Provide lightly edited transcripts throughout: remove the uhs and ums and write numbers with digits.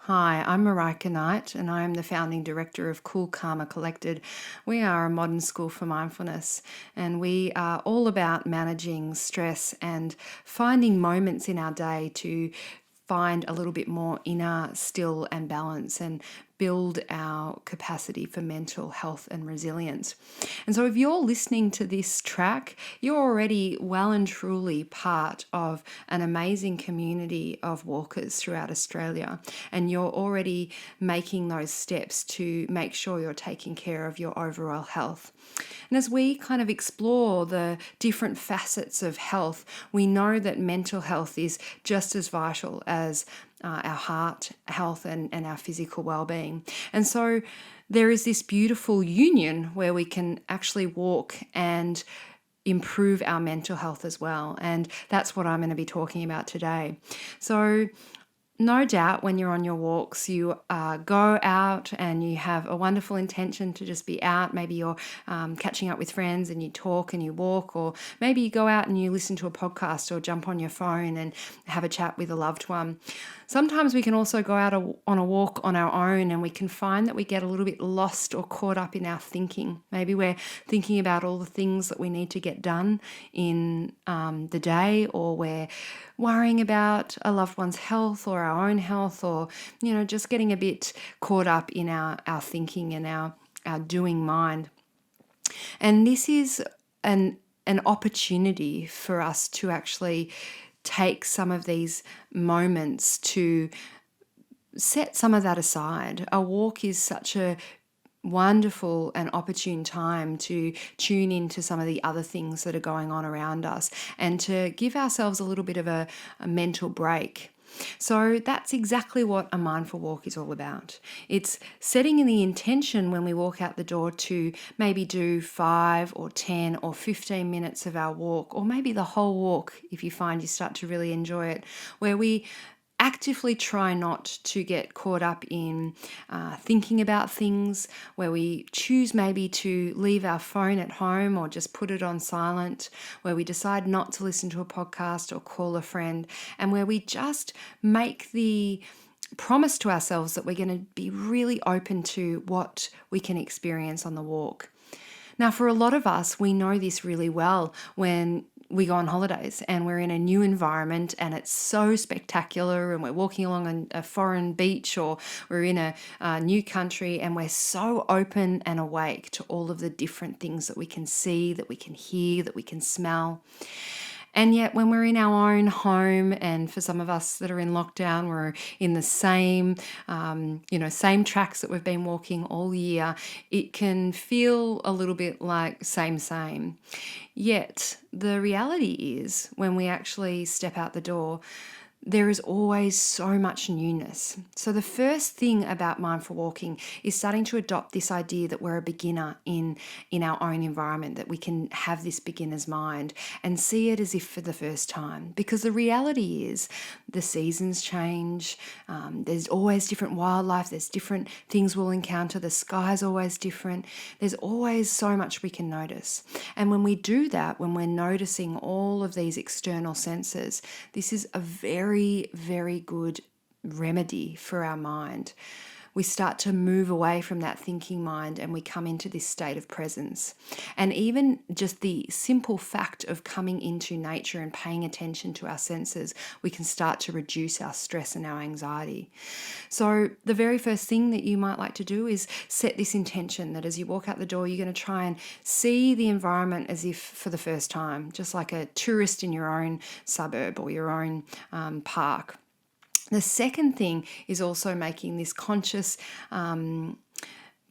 Hi, I'm Marika Knight, and I am the founding director of Cool Karma Collected. We are a modern school for mindfulness, and we are all about managing stress and finding moments in our day to find a little bit more inner still and balance and build our capacity for mental health and resilience. And so, if you're listening to this track, you're already well and truly part of an amazing community of walkers throughout Australia, and you're already making those steps to make sure you're taking care of your overall health. And as we kind of explore the different facets of health, we know that mental health is just as vital as our heart health and our physical well-being. And so there is this beautiful union where we can actually walk and improve our mental health as well. And that's what I'm going to be talking about today. So no doubt when you're on your walks, you go out and you have a wonderful intention to just be out. Maybe you're catching up with friends and you talk and you walk, or maybe you go out and you listen to a podcast or jump on your phone and have a chat with a loved one. Sometimes we can also go out on a walk on our own, and we can find that we get a little bit lost or caught up in our thinking. Maybe we're thinking about all the things that we need to get done in the day, or we're worrying about a loved one's health or our own health, or just getting a bit caught up in our thinking and our doing mind. And this is an opportunity for us to actually take some of these moments to set some of that aside. A walk is such a wonderful and opportune time to tune into some of the other things that are going on around us and to give ourselves a little bit of a mental break. So that's exactly what a mindful walk is all about. It's setting in the intention when we walk out the door to maybe do 5 or 10 or 15 minutes of our walk, or maybe the whole walk if you find you start to really enjoy it, where we actively try not to get caught up in thinking about things, where we choose maybe to leave our phone at home or just put it on silent, where we decide not to listen to a podcast or call a friend, and where we just make the promise to ourselves that we're going to be really open to what we can experience on the walk. Now, for a lot of us, we know this really well when we go on holidays and we're in a new environment and it's so spectacular, and we're walking along a foreign beach, or we're in a new country, and we're so open and awake to all of the different things that we can see, that we can hear, that we can smell. And yet when we're in our own home, and for some of us that are in lockdown, we're in the same tracks that we've been walking all year, it can feel a little bit like same. Yet the reality is, when we actually step out the door, there is always so much newness. So the first thing about mindful walking is starting to adopt this idea that we're a beginner in our own environment, that we can have this beginner's mind and see it as if for the first time. Because the reality is the seasons change, there's always different wildlife, there's different things we'll encounter, the sky's always different, there's always so much we can notice. And when we do that, when we're noticing all of these external senses, this is a very, very good remedy for our mind. We start to move away from that thinking mind and we come into this state of presence. And even just the simple fact of coming into nature and paying attention to our senses, we can start to reduce our stress and our anxiety. So the very first thing that you might like to do is set this intention that as you walk out the door, you're going to try and see the environment as if for the first time, just like a tourist in your own suburb or your own park. The second thing is also making this conscious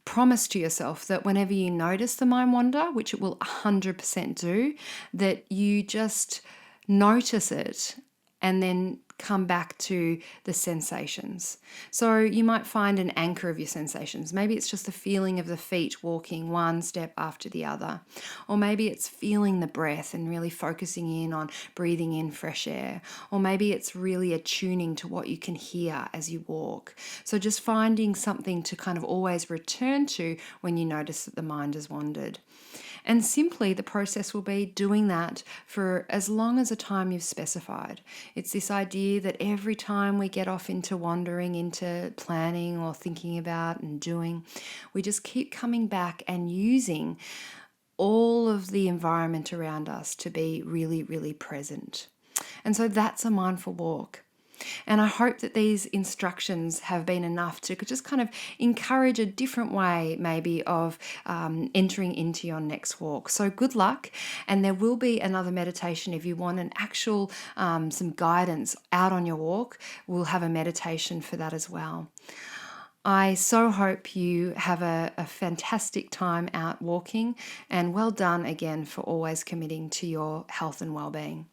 promise to yourself that whenever you notice the mind wander, which it will 100% do, that you just notice it and then come back to the sensations. So you might find an anchor of your sensations. Maybe it's just the feeling of the feet walking one step after the other. Or maybe it's feeling the breath and really focusing in on breathing in fresh air. Or maybe it's really attuning to what you can hear as you walk. So just finding something to kind of always return to when you notice that the mind has wandered. And simply the process will be doing that for as long as a time you've specified. It's this idea that every time we get off into wandering, into planning or thinking about and doing, we just keep coming back and using all of the environment around us to be really, really present. And so that's a mindful walk. And I hope that these instructions have been enough to just kind of encourage a different way, maybe, of entering into your next walk. So good luck. And there will be another meditation if you want an actual, some guidance out on your walk. We'll have a meditation for that as well. I so hope you have a fantastic time out walking, and well done again for always committing to your health and well-being.